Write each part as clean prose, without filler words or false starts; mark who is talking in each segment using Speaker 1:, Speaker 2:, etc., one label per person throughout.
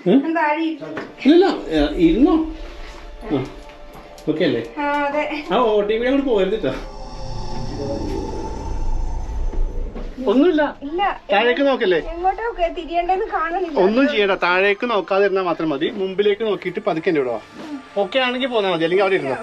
Speaker 1: ഇല്ല ഇരുന്നോ? ഓക്കെ അല്ലേ? ആ ഓട്ടി കൂടി അങ്ങോട്ട് പോരുന്നിട്ടാ. ഒന്നുമില്ല, താഴേക്ക് നോക്കല്ലേ, ഒന്നും ചെയ്യണ്ട. താഴേക്ക് നോക്കാതിരുന്നാ മാത്രം മതി. മുമ്പിലേക്ക് നോക്കിയിട്ട് പതുക്കെ എന്റെ വിടുവാ. ഓക്കെ ആണെങ്കിൽ പോന്നാ മതി, അല്ലെങ്കിൽ അവിടെ ഇരുന്നോ.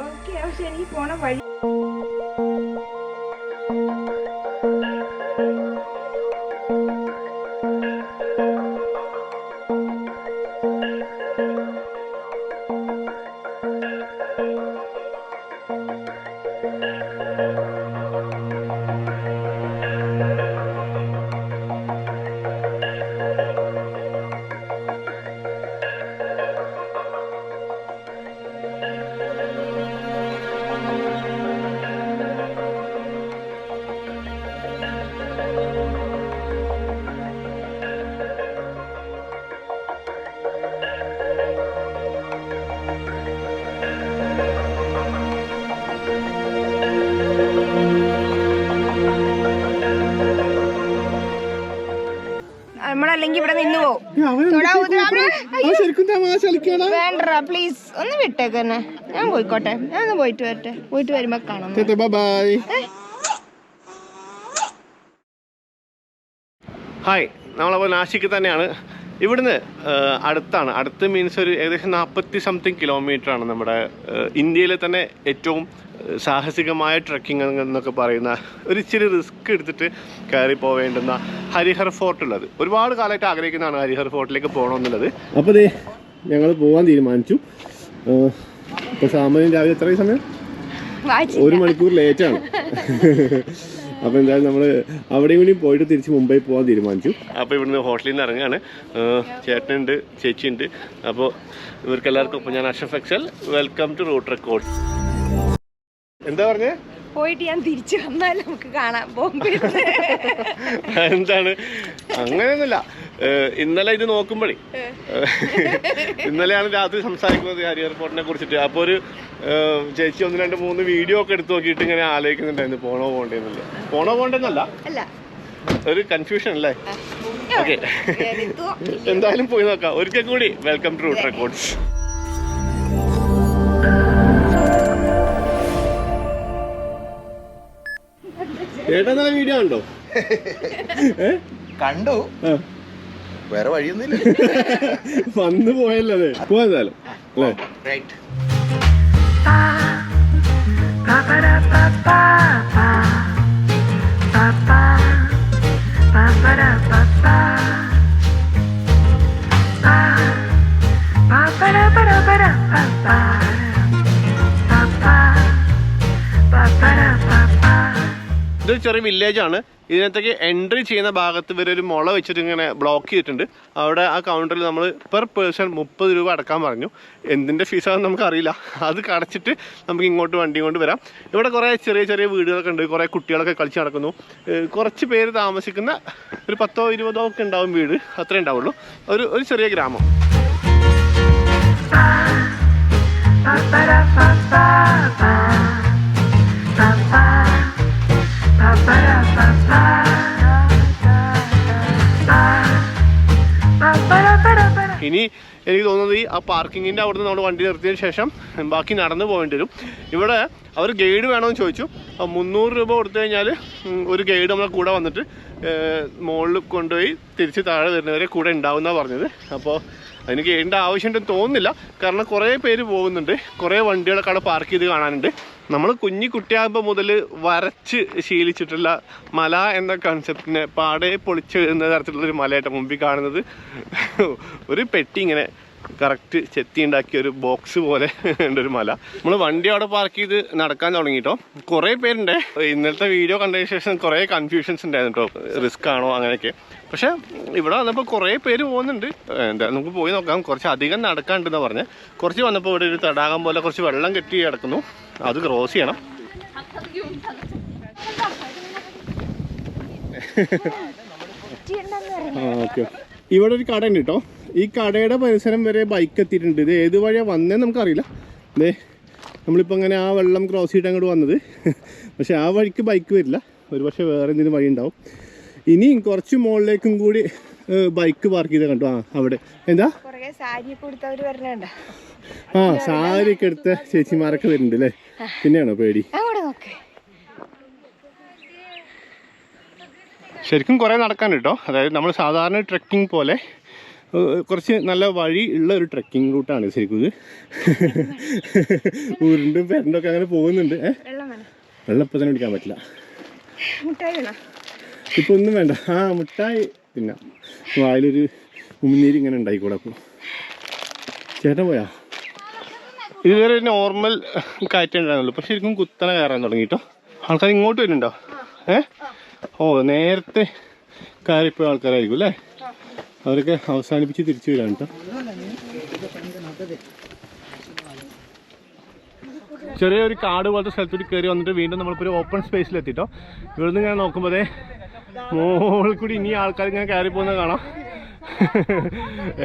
Speaker 2: നമ്മളല്ലെങ്കിൽ ഇവിടെ നിന്ന് പോവും. വേണ്ട പ്ലീസ് ഒന്ന് വിട്ടേക്കന്നെ. ഞാൻ പോയിക്കോട്ടെ, ഞാൻ ഒന്ന് പോയിട്ട് വരട്ടെ. പോയിട്ട് വരുമ്പോ കാണാം.
Speaker 1: ഹായ്, നമ്മളപ്പോൾ നാശിക്ക് തന്നെയാണ്. ഇവിടുന്ന് അടുത്താണ്. അടുത്ത് മീൻസ് ഒരു ഏകദേശം 40-something കിലോമീറ്ററാണ് നമ്മുടെ ഇന്ത്യയിലെ തന്നെ ഏറ്റവും സാഹസികമായ ട്രക്കിംഗ് എന്നൊക്കെ പറയുന്ന ഒരു ഇച്ചിരി റിസ്ക് എടുത്തിട്ട് കയറി പോവേണ്ടുന്ന ഹരിഹർ ഫോർട്ട് ഉള്ളത്. ഒരുപാട് കാലമായിട്ട് ആഗ്രഹിക്കുന്നതാണ് ഹരിഹർ ഫോർട്ടിലേക്ക് പോകണമെന്നുള്ളത്. അപ്പോൾ ദേ ഞങ്ങൾ പോകാൻ തീരുമാനിച്ചു. ഇപ്പോൾ സാമാന്യം രാവിലെ എത്രയും സമയം 1 മണിക്കൂർ ലേറ്റാണ്. അപ്പോൾ എന്തായാലും നമ്മൾ അവിടെയും കൂടി പോയിട്ട് തിരിച്ച് മുംബൈ പോകാൻ തീരുമാനിച്ചു. അപ്പോൾ ഇവിടുന്ന് ഹോട്ടലിൽ നിന്ന് ഇറങ്ങുകയാണ്. ചേട്ടനുണ്ട്, ചേച്ചിയുണ്ട്. അപ്പോൾ ഇവർക്കെല്ലാവർക്കും ഇപ്പോൾ ഞാൻ Ashraf excel, welcome to root record. എന്താ പറഞ്ഞേ?
Speaker 2: പോയിട്ട് ഞാൻ തിരിച്ചു വന്നാൽ നമുക്ക് കാണാം.
Speaker 1: എന്താണ് അങ്ങനെയൊന്നുമില്ല. ഇന്നലെ ഇത് നോക്കുമ്പോഴേ, ഇന്നലെയാണ് രാത്രി സംസാരിക്കുന്നത് ഹരിഹർ ഫോർട്ടിനെ കുറിച്ചിട്ട്. അപ്പോൾ ഒരു ചേച്ചി 1-2-3 വീഡിയോ ഒക്കെ എടുത്ത് നോക്കിയിട്ട് ഇങ്ങനെ ആലോചിക്കുന്നുണ്ടായിരുന്നു പോണോ പോണ്ടേന്നല്ല. പോണോ പോണ്ടെന്നല്ല, ഒരു കൺഫ്യൂഷൻ അല്ലേ? ഓക്കെ, എന്തായാലും പോയി നോക്കാം. ഒരിക്കൽ കൂടി വെൽക്കം ടു റൂട്ട് റെക്കോർഡ്സ്. ചേട്ടാ നല്ല വീഡിയോ ഉണ്ടോ?
Speaker 3: കണ്ടു, വേറെ വഴിയൊന്നുമില്ല.
Speaker 1: വന്ന് പോയല്ലോ. അതെ, പോയെന്തായാലും അല്ലേ? ഇതൊരു ചെറിയ വില്ലേജാണ്. ഇതിനകത്തേക്ക് എൻട്രി ചെയ്യുന്ന ഭാഗത്ത് ഇവർ ഒരു മുള വെച്ചിട്ട് ഇങ്ങനെ ബ്ലോക്ക് ചെയ്തിട്ടുണ്ട്. അവിടെ ആ കൗണ്ടറിൽ നമ്മൾ പെർ പേഴ്സൺ 30 രൂപ അടക്കാൻ പറഞ്ഞു. എന്തിൻ്റെ ഫീസാണെന്ന് നമുക്കറിയില്ല. അത് കടച്ചിട്ട് നമുക്ക് ഇങ്ങോട്ട് വണ്ടി കൊണ്ട് വരാം. ഇവിടെ കുറേ ചെറിയ ചെറിയ വീടുകളൊക്കെ ഉണ്ട്. കുറേ കുട്ടികളൊക്കെ കളിച്ച് നടക്കുന്നു. കുറച്ച് പേര് താമസിക്കുന്ന ഒരു 10-20 ഒക്കെ ഉണ്ടാവും വീട്, അത്രേ ഉണ്ടാവുള്ളൂ. ഒരു ചെറിയ ഗ്രാമം. ഇനി എനിക്ക് തോന്നുന്നത് ആ പാർക്കിങ്ങിൻ്റെ അവിടുന്ന് നമ്മൾ വണ്ടി നിർത്തിയതിന് ശേഷം ബാക്കി നടന്നു പോകേണ്ടി വരും. ഇവിടെ അവർ ഗൈഡ് വേണമെന്ന് ചോദിച്ചു. 300 രൂപ കൊടുത്തു കഴിഞ്ഞാൽ ഒരു ഗൈഡ് നമ്മളെ കൂടെ വന്നിട്ട് മുകളിൽ കൊണ്ടുപോയി തിരിച്ച് താഴെ വരുന്നവരെ കൂടെ ഉണ്ടാവുമെന്നാണ് പറഞ്ഞത്. അപ്പോൾ അതിന് ഗൈഡിൻ്റെ ആവശ്യമുണ്ടെന്ന് തോന്നുന്നില്ല. കാരണം കുറേ പേര് പോകുന്നുണ്ട്, കുറേ വണ്ടികളൊക്കെ അവിടെ പാർക്ക് ചെയ്ത് കാണാനുണ്ട്. നമ്മൾ കുട്ടിയാകുമ്പോൾ മുതൽ വരച്ച് ശീലിച്ചിട്ടുള്ള മല എന്ന കൺസെപ്റ്റിനെ പാടെ പൊളിച്ചെഴുതുന്ന തരത്തിലുള്ളൊരു മലയായിട്ട് മുമ്പിൽ കാണുന്നത് ഒരു പെട്ടി ഇങ്ങനെ കറക്റ്റ് ചെത്തി ഉണ്ടാക്കിയ ഒരു ബോക്സ് പോലെ ഉണ്ടൊരു മല. നമ്മൾ വണ്ടി അവിടെ പാർക്ക് ചെയ്ത് നടക്കാൻ തുടങ്ങിയിട്ടോ. കുറേ പേരുണ്ട്. ഇന്നലത്തെ വീഡിയോ കണ്ടതിന് ശേഷം കുറേ കൺഫ്യൂഷൻസ് ഉണ്ടായിരുന്നു കേട്ടോ, റിസ്ക് ആണോ അങ്ങനെയൊക്കെ. പക്ഷെ ഇവിടെ വന്നപ്പോൾ കുറേ പേര് പോകുന്നുണ്ട്. എന്താ നമുക്ക് പോയി നോക്കാം. കുറച്ച് അധികം നടക്കാണ്ടെന്നാണ് പറഞ്ഞത്. കുറച്ച് വന്നപ്പോൾ ഇവിടെ ഒരു തടാകം പോലെ കുറച്ച് വെള്ളം കെട്ടി കിടക്കുന്നു, അത് ക്രോസ് ചെയ്യണം. ഓക്കെ, ഇവിടെ ഒരു കട ഉണ്ട് കേട്ടോ. ഈ കടയുടെ പരിസരം വരെ ബൈക്ക് എത്തിയിട്ടുണ്ട്. ഇത് ഏത് വഴിയാണ് വന്നതെന്ന് നമുക്കറിയില്ല. അതെ, നമ്മളിപ്പോൾ അങ്ങനെ ആ വെള്ളം ക്രോസ് ചെയ്തിട്ട് അങ്ങോട്ട് വന്നത്. പക്ഷെ ആ വഴിക്ക് ബൈക്ക് വരില്ല, ഒരു പക്ഷേ വേറെ എന്തെങ്കിലും വഴി ഉണ്ടാവും. ഇനിയും കുറച്ച് മുകളിലേക്കും കൂടി ബൈക്ക് പാർക്ക് ചെയ്താൽ കണ്ടോ. അവിടെ എന്താ
Speaker 2: സാരി കൊടുത്തവര് പറഞ്ഞണ്ട.
Speaker 1: ആ സാരി ഒക്കെ എടുത്ത ചേച്ചിമാരൊക്കെ വരുന്നുണ്ട് അല്ലേ? പിന്നെയാണോ പേടി?
Speaker 2: അങ്ങോട്ട് നോക്ക്.
Speaker 1: ശരിക്കും കുറേ നടക്കാൻ കേട്ടോ. അതായത് നമ്മൾ സാധാരണ ട്രെക്കിംഗ് പോലെ കുറച്ച് നല്ല വഴി ഉള്ള ഒരു ട്രെക്കിംഗ് റൂട്ടാണ് ശരിക്കും ഇത്. ഉരുണ്ടും പെരണ്ടൊക്കെ അങ്ങനെ പോകുന്നുണ്ട്. വെള്ളം ഇപ്പം തന്നെ കുടിക്കാൻ പറ്റില്ല. ഇപ്പം ഒന്നും വേണ്ട. ആ മുട്ടായി പിന്നെ വായിലൊരു ഉമിനീര് ഇങ്ങനെ ഉണ്ടായിക്കൂടെ. അപ്പോൾ ചേട്ടൻ പോയാ? ഇതുവരെ നോർമൽ കയറ്റം ഉണ്ടായിരുന്നുള്ളൂ. പക്ഷെ ശരിക്കും കുത്തണ കയറാൻ തുടങ്ങി കേട്ടോ. ആൾക്കാർ ഇങ്ങോട്ട് വരുന്നുണ്ടോ? ഓ നേരത്തെ കയറിപ്പോയ ആൾക്കാരായിരിക്കും അല്ലേ? അവരൊക്കെ അവസാനിപ്പിച്ച് തിരിച്ചു വരാൻ കേട്ടോ. ചെറിയൊരു കാട് പോലത്തെ സ്ഥലത്തോട്ട് കയറി വന്നിട്ട് വീണ്ടും നമ്മളിപ്പോൾ ഒരു ഓപ്പൺ സ്പേസിലെത്തിട്ടോ. ഇവിടുന്ന് ഞാൻ നോക്കുമ്പോൾ മോളിൽ കൂടി ഇനി ആൾക്കാർ ഇങ്ങനെ കയറി പോകുന്നത് കാണാം.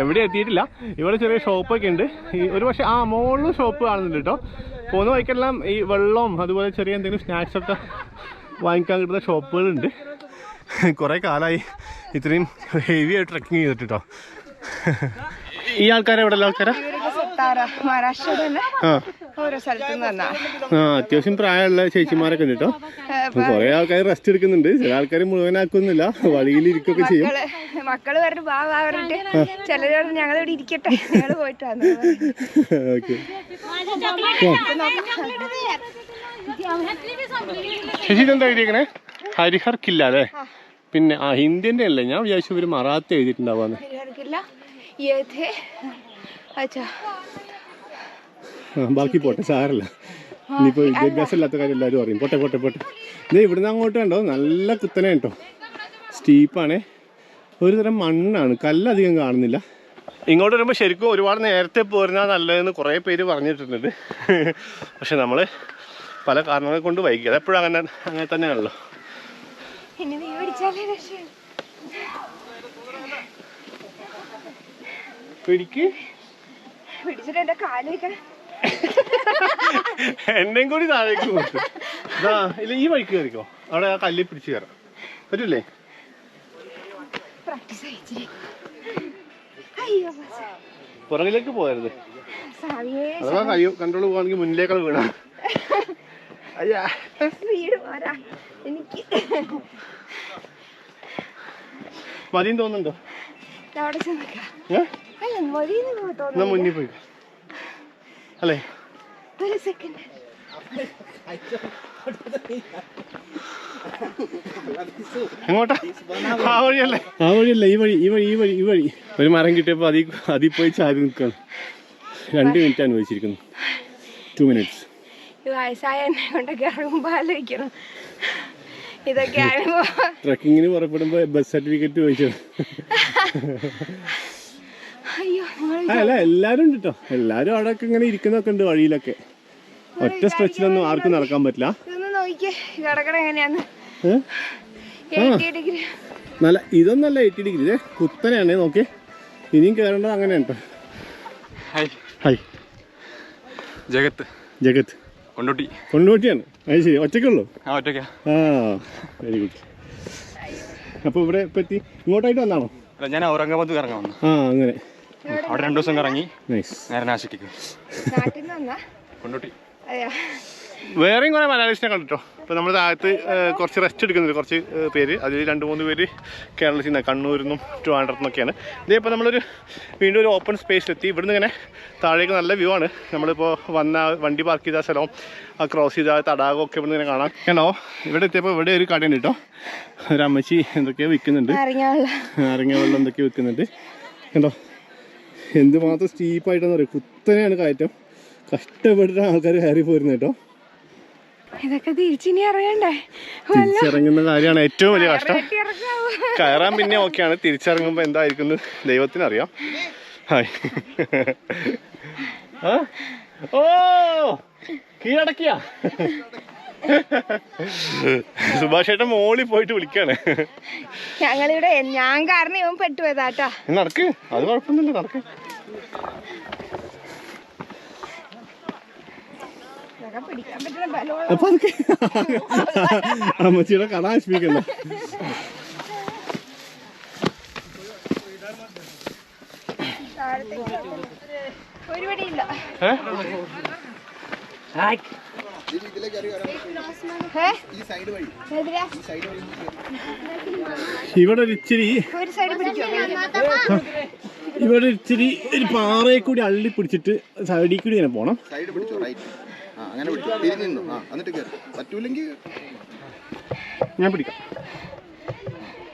Speaker 1: എവിടെ എത്തിയിട്ടില്ല. ഇവിടെ ചെറിയ ഷോപ്പൊക്കെ ഉണ്ട്. ഒരു പക്ഷേ മുകളിലും ഷോപ്പ് കാണുന്നുണ്ട് കേട്ടോ. പോകുന്ന വഴിക്കെല്ലാം ഈ വെള്ളവും അതുപോലെ ചെറിയ എന്തെങ്കിലും സ്നാക്സൊക്കെ വാങ്ങിക്കാൻ കിട്ടുന്ന ഷോപ്പുകളുണ്ട്. കുറേ കാലമായി ഇത്രയും ഹെവി ആയിട്ട് ട്രക്കിങ് ചെയ്തിട്ട് കേട്ടോ. ഈ ആൾക്കാരെ എവിടെ ഉള്ള ആൾക്കാരാ? അത്യാവശ്യം പ്രായമുള്ള ചേച്ചിമാരൊക്കെ ഉണ്ട് കേട്ടോ. കുറെ ആൾക്കാർ റെസ്റ്റ് എടുക്കുന്നുണ്ട്. ചില ആൾക്കാർ മുഴുവനാക്കുന്നില്ല, വഴിയിൽ ഇരിക്കുകയൊക്കെ ചെയ്യും.
Speaker 2: മക്കള് പറഞ്ഞു പറഞ്ഞിട്ട് ചിലരോട് ഞങ്ങളിവിടെ ഇരിക്കട്ടെ, ഞങ്ങൾ പോയിട്ടാണ്.
Speaker 1: ചേച്ചി ഇതെന്താ എഴുതിയേക്കണേ? ഹരിഹർ കില്ല അല്ലേ? പിന്നെ ഹിന്ദിന്റെ അല്ലേ? ഞാൻ വിചാരിച്ചു ഇവര് മറാത്തി എഴുതിയിട്ടുണ്ടാവാന്ന്. ബാക്കി പോട്ടെ, സാരല്ല. ഇനിയിപ്പോ വിദ്യാഭ്യാസം ഇല്ലാത്ത കാര്യം എല്ലാവരും അറിയും. പോട്ടെ പോട്ടെ പോട്ടെ. ഇത് ഇവിടുന്ന് അങ്ങോട്ട് കണ്ടോ, നല്ല കുത്തനെ കേട്ടോ. സ്റ്റീപ്പാണേ. ഒരു തരം മണ്ണാണ്, കല്ലധികം കാണുന്നില്ല. ഇങ്ങോട്ട് വരുമ്പോൾ ശരിക്കും ഒരുപാട് നേരത്തെ പോരുന്നാൽ നല്ലതെന്ന് കുറേ പേര് പറഞ്ഞിട്ടുണ്ട്. പക്ഷെ നമ്മൾ പല കാരണങ്ങളെ കൊണ്ട് വൈകി. അതെപ്പോഴും അങ്ങനെ തന്നെയാണല്ലോ. എന്നെയും കൂടി താഴേക്ക് കൊടുത്തു. ഇല്ല, ഈ വഴിക്ക് കയറിക്കോ. അവിടെ ആ കല്ലിൽ പിടിച്ച് കയറാം. പറ്റൂലേ? പുറകിലേക്ക് പോകരുത്. അഥവാ കയ്യോ കൺട്രോൾ പോവാണെങ്കിൽ മുന്നിലേക്കാൾ വീണ. അയ്യാ മതിയും തോന്നുന്നുണ്ടോ? എന്നാ മുന്നിൽ പോയി അല്ലേ? എങ്ങോട്ടാ? ആ വഴിയല്ലേ? ആ വഴിയല്ല, ഈ വഴി ഈ വഴി ഈ വഴി ഈ വഴി. ഒരു മരം കിട്ടിയപ്പോൾ അതിൽ പോയി ചാരി നിൽക്കണം. 2 മിനിറ്റ് അനുവദിച്ചിരിക്കുന്നു. 2 minutes.
Speaker 2: വയസ്സായ എന്നെ കൊണ്ടൊക്കെ ഇറങ്ങുമ്പോ ആലോചിക്കണം ഇതൊക്കെ.
Speaker 1: ട്രക്കിങ്ങിന് പുറപ്പെടുമ്പോ ബസ് സർട്ടിഫിക്കറ്റ് ചോദിച്ചു. അല്ല എല്ലാരും ഉണ്ട് കേട്ടോ. എല്ലാരും അവിടെ ഒക്കെ ഇങ്ങനെ ഇരിക്കുന്നൊക്കെ ഉണ്ട് വഴിയിലൊക്കെ. ഒറ്റ സ്ട്രെച്ചിലൊന്നും ആർക്കും നടക്കാൻ പറ്റില്ല. നല്ല ഇതൊന്നല്ല 80 ഡിഗ്രി. ഇതേ കുത്തനെയാണ്. നോക്കി ഇനിയും കയറേണ്ടത് അങ്ങനെയാണ് കേട്ടോ. ഹായ് ജഗത്ത്. ജഗത്ത് കൊണ്ടോട്ടിയാണ്. അത് ശരി. ഒറ്റയ്ക്കുള്ളൂ? Very good. അപ്പോൾ ഇവിടെ ഇപ്പം എത്തി. ഇങ്ങോട്ടായിട്ട് വന്നാണോ?
Speaker 4: ഞാൻ ഔറംഗാബാദ് കറങ്ങാൻ വന്നു.
Speaker 1: അങ്ങനെ
Speaker 4: അവിടെ 2 ദിവസം കറങ്ങി നേരെ നാശിക്ക് കൊണ്ടോട്ടി.
Speaker 1: വേറെയും കുറേ മലയാളീസിനെ കണ്ടിട്ടോ. ഇപ്പോൾ നമ്മൾ താഴത്ത് കുറച്ച് റെസ്റ്റ് എടുക്കുന്നുണ്ട് കുറച്ച് പേര്. അതിൽ 2-3 പേര് കേരളത്തിൽ നിന്ന്, കണ്ണൂരിൽ നിന്നും ട്രിവാൻഡ്രത്തു നിന്നൊക്കെയാണ്. ഇതേപ്പോൾ നമ്മളൊരു വീണ്ടും ഒരു ഓപ്പൺ സ്പേസിലെത്തി. ഇവിടുന്ന് ഇങ്ങനെ താഴേക്ക് നല്ല വ്യൂ ആണ്. നമ്മളിപ്പോൾ വന്ന വണ്ടി പാർക്ക് ചെയ്ത സ്ഥലവും ആ ക്രോസ് ചെയ്ത തടാകമൊക്കെ ഇവിടുന്ന് ഇങ്ങനെ കാണാം. കണ്ടോ? ഇവിടെ എത്തിയപ്പോൾ ഇവിടെ ഒരു കടയുണ്ട് കേട്ടോ. ഒരു അമ്മച്ചി എന്തൊക്കെയോ വിൽക്കുന്നുണ്ട്. നാരങ്ങ വെള്ളം എന്തൊക്കെയോ വിൽക്കുന്നുണ്ട്. കണ്ടോ എന്തുമാത്രം സ്റ്റീപ്പായിട്ടെന്ന് പറയും. കുത്തനെയാണ് കയറ്റം. കഷ്ടപ്പെട്ടിട്ട് ആൾക്കാർ കയറി പോരുന്നത് കേട്ടോ.
Speaker 2: ഇതൊക്കെ തിരിച്ചിനി അറിയണ്ടേ?
Speaker 1: തിരിച്ചിറങ്ങുന്ന കാര്യമാണ് ഏറ്റവും വലിയ കഷ്ടം. കയറാൻ പിന്നെ ഓക്കെയാണ്, തിരിച്ചിറങ്ങുമ്പോൾ എന്തായിരിക്കും ദൈവത്തിനറിയാം. ഹായ്. ഓ കീഴടക്കിയ സുഭാഷ് ഏട്ടൻ മോളിൽ പോയിട്ട് വിളിക്കാണ്.
Speaker 2: ഞങ്ങളിവിടെ ഞാൻ കാരണം ഇവൻ പെട്ടുപോയതാട്ടാ.
Speaker 1: നടക്ക്, അത് കുഴപ്പമൊന്നുമില്ല, നടക്ക്. അമ്മച്ചിയുടെ കട ആശ്മിക്കണ്ട.
Speaker 2: ഒരു പടിയില്ല.
Speaker 1: ഇവിടെ ഒരു ഇച്ചിരി
Speaker 2: ഒരു സൈഡ് പിടിക്കോ?
Speaker 1: ഇവിടെ ഇച്ചിരി ഒരു പാറയെ കൂടി അള്ളി പിടിച്ചിട്ട് സൈഡിൽ കൂടി ഇങ്ങനെ പോണം.
Speaker 3: സൈഡ് പിടിച്ചോ, റൈറ്റ്. അങ്ങനെ പിടിച്ചോ, തിരിഞ്ഞു നിന്നു. എന്നിട്ട് കയറി. പറ്റൂലെങ്കിൽ
Speaker 1: ഞാൻ പിടിക്കാം.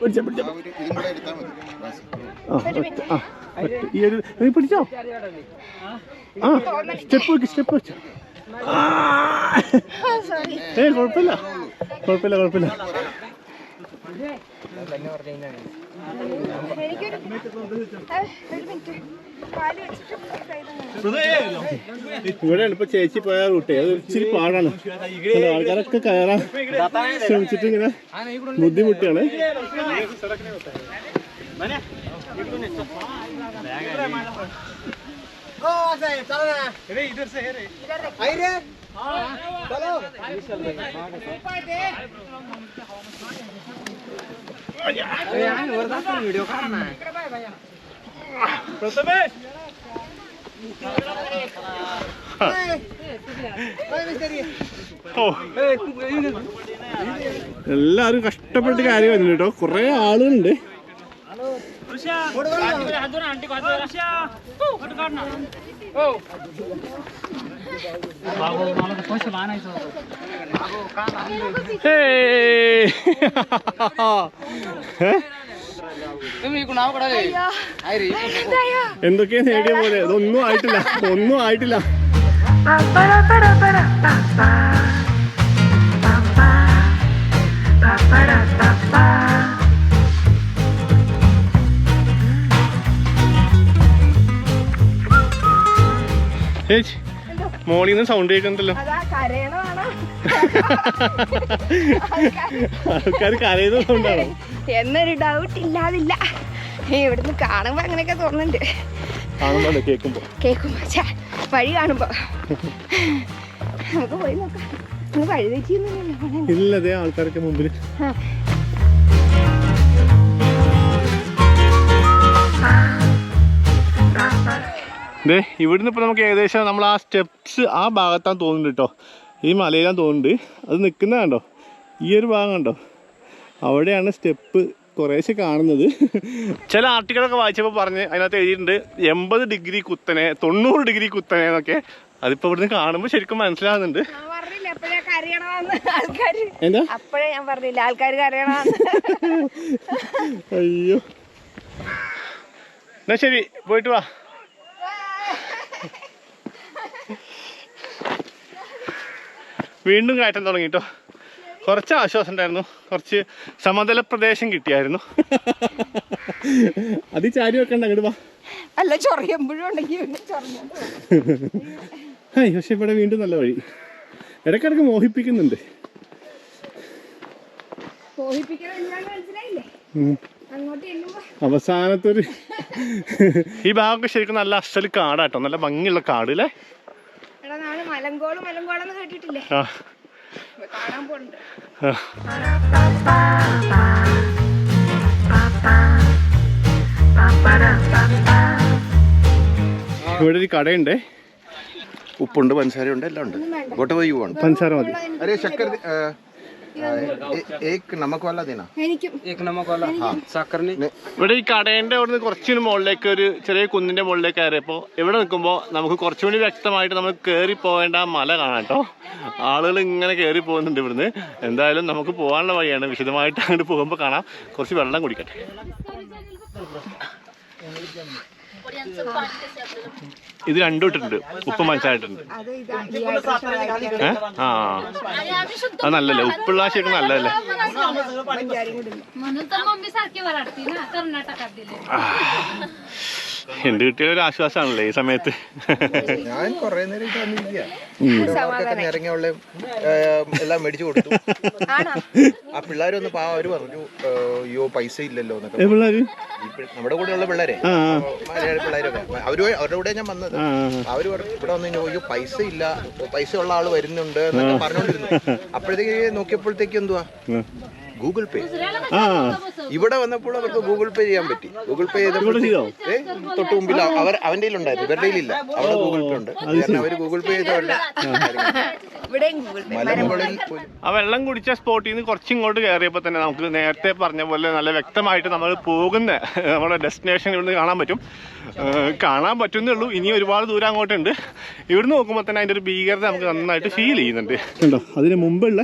Speaker 3: ഇതും കൂടെ എടുത്താൽ മതി.
Speaker 1: ഈ ഒരു പിടിച്ചോ. ആ സ്റ്റെപ്പ് വെച്ചോ. കുഴപ്പമില്ല. ഇവിടെ ഇപ്പൊ ചേച്ചി പോയ റൂട്ടേ അത് ഇച്ചിരി പാടാണ്. ആൾക്കാരൊക്കെ കയറാൻ ശ്രമിച്ചിട്ട് ഇങ്ങനെ ബുദ്ധിമുട്ടാണ്. എല്ലാരും കഷ്ടപ്പെട്ട് കാര്യം വരുന്നു കേട്ടോ. കൊറേ ആളുകളുണ്ട്. എന്തൊക്കെയാ നേടിയ പോലെ ഒന്നും ആയിട്ടില്ല. ചേച്ചി മോളിൽ നിന്ന് സൗണ്ട് കേൾക്കുന്നുണ്ടല്ലോ. ആൾക്കാർ കരയുന്ന സൗണ്ടാണോ
Speaker 2: എന്നൊരു ഡൗട്ട് ഇല്ലാതില്ല. ഇവിടുന്ന് കാണുമ്പോ അങ്ങനെയൊക്കെ തോന്നുന്നുണ്ട്. കേൾക്കുമ്പോ വഴി കാണുമ്പോ നമുക്ക് പോയി നോക്കാം. വഴി തെറ്റിയൊന്നുമില്ല.
Speaker 1: ഇല്ലതേ ആൾക്കാരൊക്കെ മുമ്പിൽ. ഇവിടുന്ന് ഇപ്പൊ നമുക്ക് ഏകദേശം നമ്മൾ ആ സ്റ്റെപ്സ് ആ ഭാഗത്താണ് തോന്നുന്നുണ്ട് കേട്ടോ. ഈ മലയിലാണ് തോന്നുന്നുണ്ട്. അത് നിൽക്കുന്ന കണ്ടോ, ഈ ഒരു ഭാഗം കണ്ടോ, അവിടെയാണ് സ്റ്റെപ്പ് കുറേശ്ശെ കാണുന്നത്. ചില ആർട്ടിക്കിളൊക്കെ വായിച്ചപ്പോൾ പറഞ്ഞ് അതിനകത്ത് എഴുതിയിട്ടുണ്ട് 80 ഡിഗ്രി കുത്തനെ, 90 ഡിഗ്രി കുത്തനെ എന്നൊക്കെ. അതിപ്പോ ഇവിടുന്ന് കാണുമ്പോൾ ശരിക്കും മനസ്സിലാകുന്നുണ്ട്. എന്താ
Speaker 2: അപ്പോഴേ ഞാൻ പറഞ്ഞില്ല ആൾക്കാർ കരയണം.
Speaker 1: അയ്യോ, എന്നാ ശരി, പോയിട്ട് വാ. വീണ്ടും കയറ്റം തുടങ്ങി കേട്ടോ. കുറച്ച് ആശ്വാസം ഉണ്ടായിരുന്നു, കുറച്ച് സമതല പ്രദേശം കിട്ടിയായിരുന്നു. അത് ചാരി വെക്കണ്ട, അങ്ങോട്ട് വാ.
Speaker 2: അല്ല ചൊറിയുമ്പോഴും ഉണ്ടെങ്കിൽ
Speaker 1: പക്ഷെ ഇവിടെ വീണ്ടും നല്ല വഴി. ഇടയ്ക്കിടയ്ക്ക് മോഹിപ്പിക്കുന്നുണ്ട്. അവസാനത്തൊരു ഈ ഭാഗമൊക്കെ ശരിക്കും നല്ല അസൽ കാടാട്ടോ, നല്ല ഭംഗിയുള്ള കാട് അല്ലേ.
Speaker 2: മലങ്കോളെന്ന് കേട്ടിട്ടില്ലേ? കാണാൻ പോണ്ട്.
Speaker 1: ഇവിടെ ഒരു കടയുണ്ട്.
Speaker 3: ഉപ്പുണ്ട്, പഞ്ചസാരയുണ്ട്, എല്ലാം ഉണ്ട്. ഇങ്ങോട്ട് പോയി പോവാണ്.
Speaker 1: പഞ്ചസാര മതി.
Speaker 3: അരെ ശക്കർ നമക്ക് വല്ല ദിന.
Speaker 1: ഇവിടെ ഈ കടേന്റെ അവിടുന്ന് കുറച്ചുകൂടി മുകളിലേക്ക് ഒരു ചെറിയ കുന്നിന്റെ മുകളിലേക്ക് കയറിയപ്പോൾ ഇവിടെ നിൽക്കുമ്പോൾ നമുക്ക് കുറച്ചുകൂടി വ്യക്തമായിട്ട് നമ്മൾ കയറി പോകേണ്ട ആ മല കാണാം കേട്ടോ. ആളുകൾ ഇങ്ങനെ കയറി പോകുന്നുണ്ട് ഇവിടുന്ന്. എന്തായാലും നമുക്ക് പോകാനുള്ള വഴിയാണ്. വിശദമായിട്ട് അങ്ങോട്ട് പോകുമ്പോൾ കാണാം. കുറച്ച് വെള്ളം കുടിക്കട്ടെ. ഇത് രണ്ടും ഇട്ടിട്ടുണ്ട്, ഉപ്പും പഞ്ചസാരട്ടുണ്ട്. ആ അത് നല്ലല്ലേ, ഉപ്പുള്ള ശരിക്കും നല്ലതല്ലേ. എന്ത് കിട്ടിയാലും ഒരു ആശ്വാസമാണല്ലേ ഈ സമയത്ത്.
Speaker 3: ഞാൻ കൊറേ നേരം ഇറങ്ങിയുള്ള എല്ലാം മേടിച്ചു കൊടുത്തു. ആ പിള്ളേരൊന്ന് അവര് പറഞ്ഞു അയ്യോ പൈസ ഇല്ലല്ലോ എന്നൊക്കെ. നമ്മുടെ കൂടെ ഉള്ള പിള്ളേരെ, മലയാളി പിള്ളേരൊക്കെ, അവരുടെ കൂടെ ഞാൻ വന്നത്. അവര് ഇവിടെ വന്നു അയ്യോ പൈസ ഇല്ല, പൈസ ഉള്ള ആള് വരുന്നുണ്ട് എന്നൊക്കെ പറഞ്ഞോണ്ടിരുന്നു. അപ്പോഴത്തേക്ക് നോക്കിയപ്പോഴത്തേക്ക് എന്തുവാ ഗൂഗിൾ പേ.
Speaker 1: ആ
Speaker 3: ഇവിടെ വന്നപ്പോൾ അവർക്ക് ഗൂഗിൾ പേ ചെയ്യാൻ പറ്റി. ഗൂഗിൾ പേ
Speaker 1: ഇവിടെ ചെയ്തോ?
Speaker 3: തൊട്ട് മുമ്പിൽ അവന്റെ ഉണ്ടായിരുന്നു, ഇവരുടെ ഇല്ല. അവിടെ ഗൂഗിൾ പേ ഉണ്ട്. അവര് ഗൂഗിൾ പേ ചെയ്തവരുടെ മലമുകളിൽ.
Speaker 1: ആ വെള്ളം കുടിച്ച സ്പോട്ടിൽ നിന്ന് കുറച്ചിങ്ങോട്ട് കയറിയപ്പോൾ തന്നെ നമുക്ക് നേരത്തെ പറഞ്ഞ പോലെ നല്ല വ്യക്തമായിട്ട് നമ്മൾ പോകുന്ന നമ്മുടെ ഡെസ്റ്റിനേഷൻ ഇവിടുന്ന് കാണാൻ പറ്റും. കാണാൻ പറ്റുന്നേ ഉള്ളൂ, ഇനി ഒരുപാട് ദൂരം അങ്ങോട്ടുണ്ട്. ഇവിടുന്ന് നോക്കുമ്പോൾ തന്നെ അതിൻ്റെ ഒരു ഭീകരത നമുക്ക് നന്നായിട്ട് ഫീൽ ചെയ്യുന്നുണ്ട്. കണ്ടോ, അതിന് മുമ്പുള്ള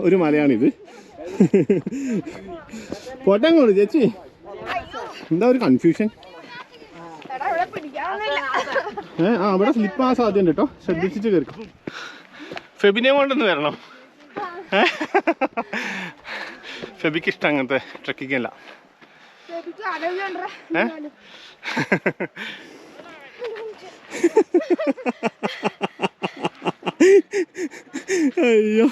Speaker 1: ഒരു മലയാണിത്. പോട്ടെ അങ്ങോട്ട് ചേച്ചി, എന്താ ഒരു കൺഫ്യൂഷൻ? ആ അവിടെ സ്ലിപ്പാകാൻ സാധ്യത കേട്ടോ, ശ്രദ്ധിച്ചിട്ട് കയറിക്കും. ഫെബിനെ കൊണ്ടൊന്ന് വരണം. ഫെബിക്ക് ഇഷ്ടം അങ്ങനത്തെ ട്രക്കിങ് അല്ല. അയ്യോ,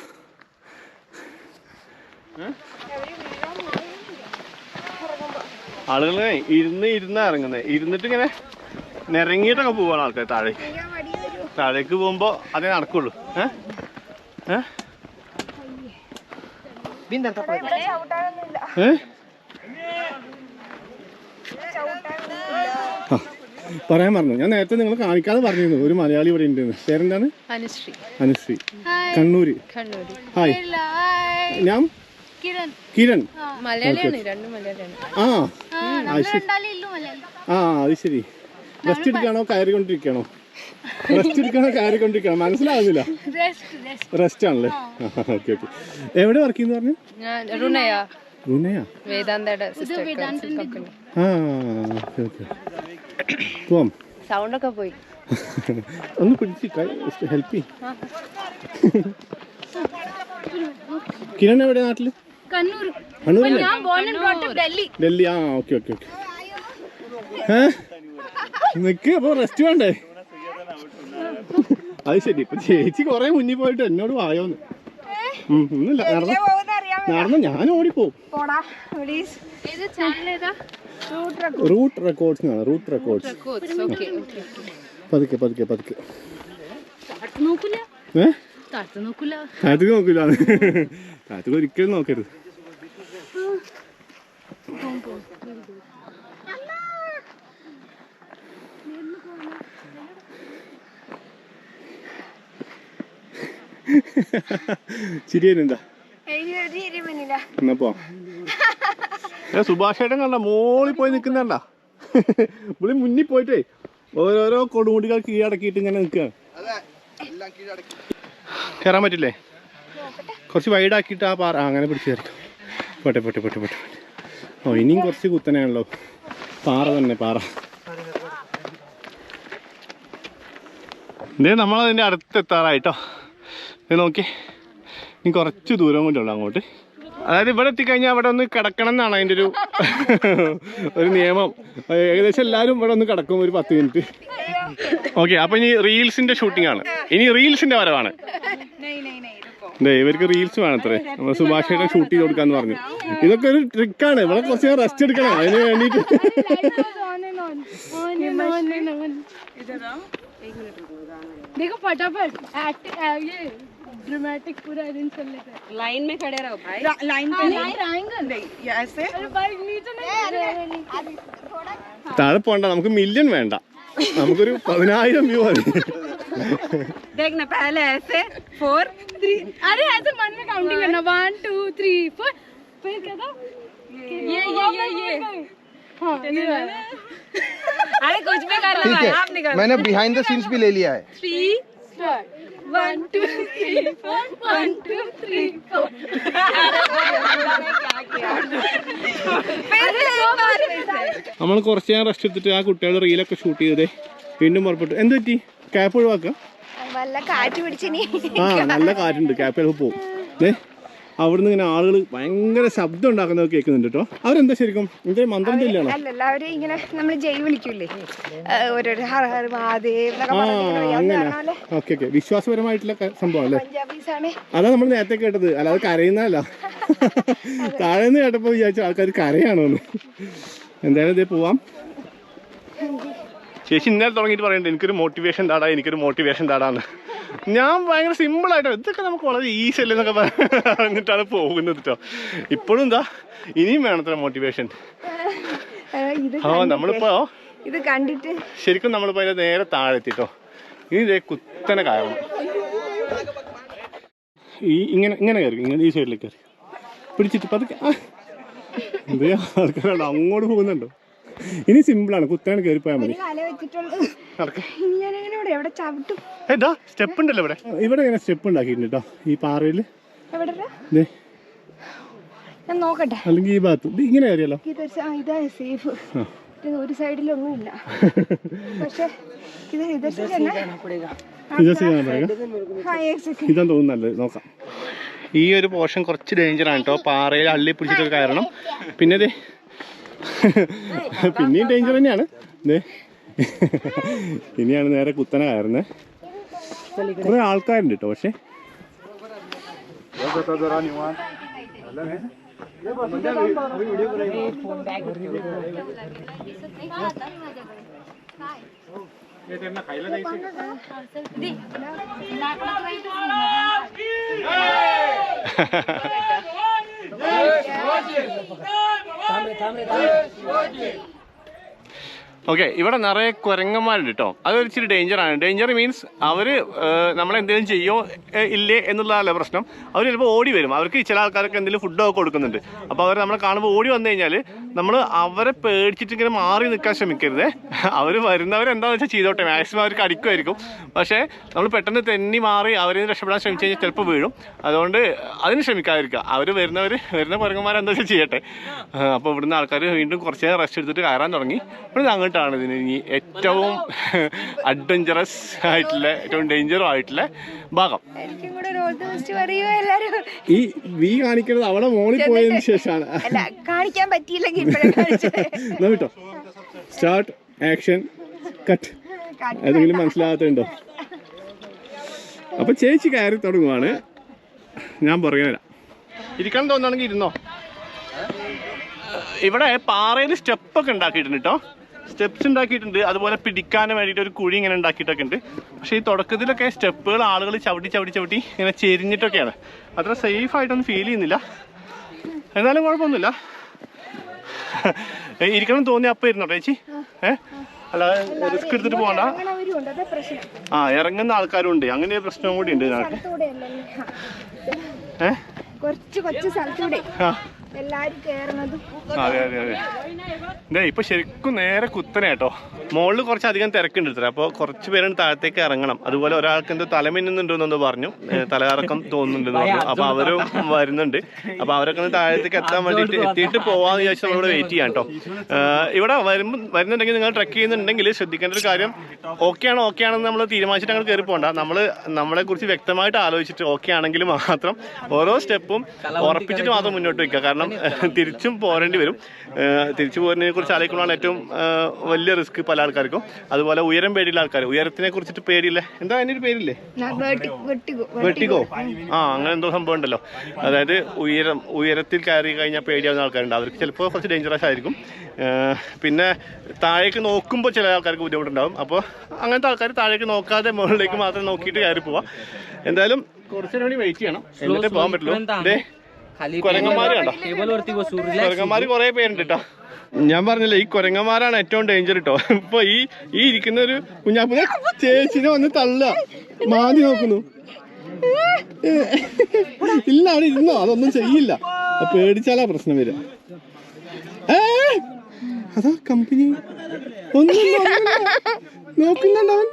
Speaker 1: ആളുകളെ ഇരുന്നാ ഇറങ്ങുന്നത്. ഇരുന്നിട്ട് ഇങ്ങനെ നിരങ്ങിയിട്ടൊക്കെ പോവാണ് ആൾക്കാർ താഴേക്ക് പോകുമ്പോ അതേ നടക്കുള്ളൂ. പറയാൻ പറഞ്ഞു, ഞാൻ നേരത്തെ നിങ്ങൾ കാണിക്കാതെ പറഞ്ഞിരുന്നു ഒരു മലയാളി ഇവിടെ ഉണ്ടെന്ന്. പേരെന്താണ്? അനുശ്രീ, കണ്ണൂര്. ഹായ്, ഞാൻ കിരൺ. അത് ശരി. റെസ്റ്റ് എടുക്കാണോ കയറിക്കൊണ്ടിരിക്കണോ? മനസ്സിലാവുന്നില്ല. റെസ്റ്റ് ആണല്ലേ? Okay okay. എവിടെ വർക്ക് ചെയ്യുന്നു പറഞ്ഞു? റുനയാ? പോവാം.
Speaker 2: സൗണ്ടൊക്കെ പോയി.
Speaker 1: ഒന്ന് പിടിച്ച് ഹെൽപ്പ് ചെയ്യും. കിരൺ എവിടെ നാട്ടില്? ഡൽഹി. ആ ഓക്കെ ഓക്കെ ഓക്കെ. നിക്ക്, അപ്പൊ റെസ്റ്റ് വേണ്ടേ? അത് ശരി. ഇപ്പൊ ചേച്ചി കൊറേ മുന്നിൽ പോയിട്ട് എന്നോട് വായോന്ന്. ഒന്നുമില്ല, നടന്നു ഞാൻ ഓടിപ്പോവും. Root records. പതുക്കെ താഴത്തേക്ക് നോക്കൂല. താഴത്തേക്ക് ഒരിക്കലും നോക്കരുത്. ചിരിയനുണ്ടാ? എന്നാ പോ. സുഭാഷേട്ടൻ കണ്ട മോളിൽ പോയി നിൽക്കുന്നുണ്ടാ? പുള്ളി മുന്നിൽ പോയിട്ടേ ഓരോരോ കൊടുമുടികൾ കീഴടക്കിയിട്ട് ഇങ്ങനെ നിൽക്കുകയാണ്. കയറാൻ പറ്റില്ലേ? കുറച്ച് വൈഡാക്കിയിട്ട് ആ പാറ അങ്ങനെ പിടിച്ച് കയറിക്കും. പോട്ടെ. ഓ, ഇനിയും കുറച്ച് കുത്തനെയാണല്ലോ. പാറ തന്നെ, പാറ. ഇതേ നമ്മളതിൻ്റെ അടുത്തെത്താറായിട്ടോ. ഇത് നോക്കി, ഇനി കുറച്ച് ദൂരം കൊണ്ടുള്ളൂ അങ്ങോട്ട്. അതായത് ഇവിടെ എത്തിക്കഴിഞ്ഞാൽ അവിടെ ഒന്ന് കിടക്കണം എന്നാണ് അതിൻ്റെ ഒരു നിയമം. ഏകദേശം എല്ലാവരും ഇവിടെ ഒന്ന് കിടക്കും ഒരു 10 മിനിറ്റ്. ഓക്കെ, അപ്പോൾ ഇനി റീൽസിൻ്റെ ഷൂട്ടിംഗ് ആണ്. ഇനി റീൽസിൻ്റെ വരവാണ്. ഇവർക്ക് റീൽസ് വേണത്രേ. നമ്മൾ സുഭാഷേട്ടൻ ഷൂട്ട് ചെയ്ത് കൊടുക്കാന്ന് പറഞ്ഞു. ഇതൊക്കെ ഒരു ട്രിക്കാണ്. ഇവിടെ കുറച്ച് നേരം റെസ്റ്റ് എടുക്കണം അതിന് വേണ്ടിയിട്ട്.
Speaker 5: देखो फटाफट ड्रामेटिक पूरा अरेंज कर लेते हैं. लाइन में खड़े रहो भाई. लाइन पे नहीं ट्रायंगल ये ऐसे. अरे भाई नीचे नहीं.
Speaker 1: താഴെ പോണ്ട, നമുക്ക് മില്യൺ വേണ്ട, നമുക്കൊരു 10,000 വ്യൂ മതി.
Speaker 5: देखना पहले ऐसे 4 3. अरे ऐसे मन में काउंटिंग करना 1 2 3 4. फिर क्या था? ये हाँ अरे कुछ भी कर लो भाई, आप निकालो.
Speaker 3: मैंने बिहाइंड द सीन्स भी ले लिया है.
Speaker 5: 3 1 2 3 4 1 2 3 4.
Speaker 1: നമ്മൾ കുറച്ച് നേരം റെസ്റ്റ് എടുത്തിട്ട് ആ കുട്ടികളുടെ റീലൊക്കെ ഷൂട്ട് ചെയ്തേ വീണ്ടും പുറപ്പെട്ടു. എന്ത് പറ്റി? ക്യാപ്പ് ഒഴിവാക്കുക?
Speaker 2: വല്ല കാറ്റ് പിടിച്ചിനി.
Speaker 1: ആ, നല്ല കാറ്റുണ്ട്, ക്യാപ്പ് ചിലപ്പോൾ പോവും. അവിടുന്ന് ഇങ്ങനെ ആളുകൾ ഭയങ്കര ശബ്ദം ഉണ്ടാക്കുന്നത് കേൾക്കുന്നുണ്ട് കേട്ടോ. അവരെന്താ ശരിക്കും ഇതിന്റെ മന്ത്രം ചൊല്ലിയാണോ?
Speaker 2: അല്ലല്ല, അവര് ഇങ്ങനെ നമ്മൾ ജയ് വിളിക്കൂലേ, ഓരോരോ ഹർ ഹർ മഹാദേവ്.
Speaker 1: അങ്ങനെ ഓക്കെ ഓക്കെ, വിശ്വാസപരമായിട്ടുള്ള സംഭവം അല്ലേ?
Speaker 2: പഞ്ചാബീസാണ്.
Speaker 1: അതാ നമ്മൾ നേരത്തെ കേട്ടത്, അല്ലാതെ കരയുന്നതല്ല. താഴേന്ന് കേട്ടപ്പോൾ വിചാരിച്ചു ആൾക്കാർ കരയാണോന്ന്. എന്തായാലും ഇതേ പോവാം. ചേച്ചി ഇന്നലെ തുടങ്ങിയിട്ട് പറയണ്ടേ എനിക്കൊരു മോട്ടിവേഷൻ താടാന്ന്. ഞാൻ ഭയങ്കര സിമ്പിളായിട്ടോ ഇതൊക്കെ നമുക്ക് വളരെ ഈസി അല്ലേ എന്നൊക്കെ പറഞ്ഞിട്ടാണ് പോകുന്നത് കേട്ടോ. ഇപ്പോഴും എന്താ ഇനിയും വേണത്ര മോട്ടിവേഷൻ. നമ്മളിപ്പോ
Speaker 2: ഇത് കണ്ടിട്ട്
Speaker 1: ശരിക്കും നമ്മളിപ്പോ അതിന്റെ നേരെ താഴെ എത്തിട്ടോ. ഇനി ഇതേ കുത്തനെ കയറണം. ഇങ്ങനെ ഇങ്ങനെ കയറി, ഇങ്ങനെ ഈ സൈഡിലേക്ക് കയറി പിടിച്ചിട്ട് പതുക്കെ. എന്തേ ആൾക്കാരാണ് അങ്ങോട്ട് പോകുന്നുണ്ടോ? ഇനി സിമ്പിളാണ്, കുത്തനെ കയറിപ്പോയാൽ മതി. സ്റ്റെപ്പ് ഉണ്ടല്ലോ ഇവിടെ. ഇവിടെ ഇങ്ങനെ സ്റ്റെപ്പ് ഉണ്ടാക്കിയിട്ടുണ്ട് കേട്ടോ ഈ പാറയില്.
Speaker 2: ഞാൻ നോക്കട്ടെ,
Speaker 1: അല്ലെങ്കിൽ ഈ ഭാഗത്ത് ഇങ്ങനെ കയറിയല്ലോ.
Speaker 2: ഇതാ സേഫ്. ഒരു സൈഡിലൊന്നുമില്ല, പക്ഷെ
Speaker 1: ഇതാ തോന്നുന്നല്ലേ. നോക്കാം. ഈ ഒരു പോർഷൻ കുറച്ച് ഡേഞ്ചറാണ് കേട്ടോ. പാറയിൽ അള്ളി പിടിച്ചിട്ട് കയറണം. പിന്നെ ഇത് പിന്നെയും ഡേഞ്ചർ തന്നെയാണ്. ഇനിയാണ് നേരെ കുത്തനെ കയറുന്നത്. കുറെ ആൾക്കാരുണ്ട് കേട്ടോ. പക്ഷെ ഓക്കെ, ഇവിടെ നിറയെ കുരങ്ങന്മാരുണ്ട് കേട്ടോ. അതൊരു ഇച്ചിരി ഡേഞ്ചറാണ്. ഡേഞ്ചർ മീൻസ് അവർ നമ്മളെന്തെങ്കിലും ചെയ്യോ ഇല്ലേ എന്നുള്ളതല്ല പ്രശ്നം. അവർ ചിലപ്പോൾ ഓടി വരും. അവർക്ക് ചില ആൾക്കാർക്ക് എന്തെങ്കിലും ഫുഡൊക്കെ കൊടുക്കുന്നുണ്ട്. അപ്പോൾ അവർ നമ്മളെ കാണുമ്പോൾ ഓടി വന്നു കഴിഞ്ഞാൽ നമ്മൾ അവരെ പേടിച്ചിട്ട് ഇങ്ങനെ മാറി നിൽക്കാൻ ശ്രമിക്കരുത്. അവർ വരുന്നവരെന്താണെന്ന് വെച്ചാൽ ചെയ്തോട്ടെ, മാക്സിമം അവർക്ക് അടിക്കുമായിരിക്കും. പക്ഷേ നമ്മൾ പെട്ടെന്ന് തെന്നി മാറി അവരെ രക്ഷപ്പെടാൻ ശ്രമിച്ചു കഴിഞ്ഞാൽ ചിലപ്പോൾ വീഴും. അതുകൊണ്ട് അതിന് ശ്രമിക്കാതിരിക്കുക. അവർ വരുന്ന കുരങ്ങന്മാരെന്താ വെച്ചാൽ ചെയ്യട്ടെ. അപ്പോൾ ഇവിടുന്ന് ആൾക്കാർ വീണ്ടും കുറച്ച് നേരം റെസ്റ്റ് എടുത്തിട്ട് കയറാൻ തുടങ്ങി. ഇവിടുന്ന് അങ്ങോട്ടാണ് ഇതിന് ഇനി ഏറ്റവും അഡ്വഞ്ചറസ് ആയിട്ടുള്ള, ഏറ്റവും ഡേഞ്ചറും ആയിട്ടുള്ള ഭാഗം. ഈ വി കാണിക്കുന്നത് അവിടെ മോളിൽ പോയതിനു ശേഷമാണ്.
Speaker 2: കാണിക്കാൻ പറ്റിയില്ലെങ്കിൽ
Speaker 1: കേട്ടോ. Start, action, cut. ഏതെങ്കിലും മനസ്സിലാകാത്തുണ്ടോ? അപ്പൊ ചേച്ചി കയറി തുടങ്ങുവാണ്. ഞാൻ പറയുന്നില്ല. ഇരിക്കാൻ തോന്നുകയാണെങ്കിൽ ഇരുന്നോ. ഇവിടെ പാറയിൽ സ്റ്റെപ്പൊക്കെ ഉണ്ടാക്കിയിട്ടുണ്ട് കേട്ടോ. സ്റ്റെപ്സ് ഉണ്ടാക്കിയിട്ടുണ്ട്. അതുപോലെ പിടിക്കാനും വേണ്ടിയിട്ട് ഒരു കുഴി ഇങ്ങനെ ഉണ്ടാക്കിയിട്ടൊക്കെ ഉണ്ട്. പക്ഷേ ഈ തുടക്കത്തിലൊക്കെ സ്റ്റെപ്പുകൾ ആളുകൾ ചവിട്ടി ഇങ്ങനെ ചെരിഞ്ഞിട്ടൊക്കെയാണ്. അത്ര സേഫ് ആയിട്ടൊന്നും ഫീൽ ചെയ്യുന്നില്ല. എന്നാലും കുഴപ്പമൊന്നുമില്ല. ഇരിക്കണം തോന്നി അപ്പം ഇരുന്നോട്ടെ ചേച്ചി. അല്ലാതെ റിസ്ക് എടുത്തിട്ട് പോകണ്ട. ഇറങ്ങുന്ന ആൾക്കാരും ഉണ്ട്. അങ്ങനെ ഒരു പ്രശ്നവും കൂടി ഉണ്ട് ഇതിനകത്ത്. അതെ അതെ അതെ. ഇതേ ഇപ്പൊ ശരിക്കും നേരെ കുത്തനെ കേട്ടോ. മുകളിൽ കുറച്ചധികം തിരക്കുണ്ട് ഇത്ര. അപ്പോൾ കുറച്ച് പേരാണ് താഴത്തേക്ക് ഇറങ്ങണം. അതുപോലെ ഒരാൾക്ക് എന്തോ തലമിന്നുന്നുണ്ടെന്നോ പറഞ്ഞു, തലകറക്കം തോന്നുന്നുണ്ടെന്ന് പറഞ്ഞു. അപ്പൊ അവരും വരുന്നുണ്ട്. അപ്പൊ അവരൊക്കെ ഒന്ന് താഴത്തേക്ക് എത്താൻ വേണ്ടിയിട്ട് എത്തിയിട്ട് പോവാന്ന് വിചാരിച്ചാൽ നമ്മളിവിടെ വെയിറ്റ് ചെയ്യാം കേട്ടോ. ഇവിടെ വരുന്നുണ്ടെങ്കിൽ നിങ്ങൾ ട്രെക്ക് ചെയ്യുന്നുണ്ടെങ്കിൽ ശ്രദ്ധിക്കേണ്ട ഒരു കാര്യം, ഓക്കെ ആണെന്ന് നമ്മൾ തീരുമാനിച്ചിട്ട് അങ്ങനെ കയറി പോകണ്ട. നമ്മളെ കുറിച്ച് വ്യക്തമായിട്ട് ആലോചിച്ചിട്ട് ഓക്കെ ആണെങ്കിൽ മാത്രം ഓരോ സ്റ്റെപ്പും ഉറപ്പിച്ചിട്ട് മാത്രം മുന്നോട്ട് വയ്ക്കുക. കാരണം തിരിച്ചും പോരേണ്ടി വരും. തിരിച്ചു പോരുന്നതിനെ കുറിച്ച് ആലോചിക്കുമ്പോഴാണ് ഏറ്റവും വലിയ റിസ്ക് പല ആൾക്കാർക്കും. അതുപോലെ ഉയരം പേടിയുള്ള ആൾക്കാർ, ഉയരത്തിനെ കുറിച്ചിട്ട് പേടിയില്ലേ, എന്താ അതിൻ്റെ ഒരു പേരില്ലേ, വെട്ടിക്കോ, അങ്ങനെ എന്തോ സംഭവം ഉണ്ടല്ലോ. അതായത് ഉയരത്തിൽ കയറി കഴിഞ്ഞാൽ പേടിയാവുന്ന ആൾക്കാരുണ്ട്. അവർക്ക് ചിലപ്പോൾ കുറച്ച് ഡേഞ്ചറസ് ആയിരിക്കും. പിന്നെ താഴേക്ക് നോക്കുമ്പോൾ ചില ആൾക്കാർക്ക് ബുദ്ധിമുട്ടുണ്ടാകും. അപ്പോൾ അങ്ങനത്തെ ആൾക്കാർ താഴേക്ക് നോക്കാതെ മുകളിലേക്ക് മാത്രം നോക്കിയിട്ട് കയറി പോവാം. എന്തായാലും കുറച്ചു വേണ്ടി വെയിറ്റ് ചെയ്യണം, എന്നിട്ടേ പോകാൻ പറ്റുള്ളൂ. കുരങ്ങന്മാര് കണ്ടോ, കുരങ്ങന്മാര് കുറെ പേരുണ്ട് കേട്ടോ. ഞാൻ പറഞ്ഞില്ലേ, ഈ കുരങ്ങന്മാരാണ് ഏറ്റവും ഡേഞ്ചർ കേട്ടോ. ഇപ്പൊ ഈ ഇരിക്കുന്ന ഒരു കുഞ്ഞാപ്പൂനെ ചേച്ചിനെ വന്ന് തള്ള മാതി നോക്കുന്നു. ഇല്ല, അവിടെ ഇരുന്നോ, അതൊന്നും ചെയ്യില്ല. പേടിച്ചാലാ പ്രശ്നം വരിക. അതാ കമ്പനി ഒന്നും നോക്കുന്നുണ്ടവൻ.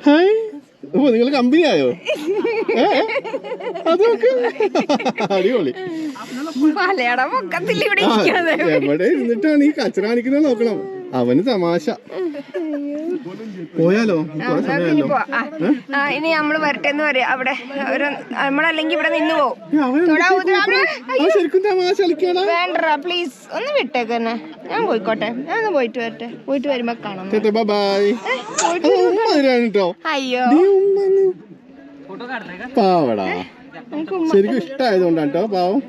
Speaker 1: ഹായ്, ഓ നിങ്ങൾ കമ്പനി ആയോ? അതൊക്കെ അടിപൊളി. എവിടെ ഇരുന്നിട്ടാണ് ഈ കച്ചറ കാണിക്കുന്നത് നോക്കണം. അവന് തമാശ. പോയാലോ,
Speaker 2: ഇനി നമ്മള് വരട്ടെ എന്ന് പറയാ. അവിടെ നമ്മളല്ലെങ്കിൽ ഇവിടെ നിന്ന് പോകും.
Speaker 1: ശരിക്കും തമാശ കളിക്കണം.
Speaker 2: വേണ്ട പ്ലീസ്, ഒന്ന് വിട്ടേക്കന്നെ. ഞാൻ പോയിക്കോട്ടെ, ഞാൻ ഒന്ന് പോയിട്ട് വരട്ടെ. പോയിട്ട് വരുമ്പോ കാണാം. അയ്യോ
Speaker 1: പാവടാ, ശരിക്കും ഇഷ്ടമായതുകൊണ്ടാണ് കേട്ടോ പാവം.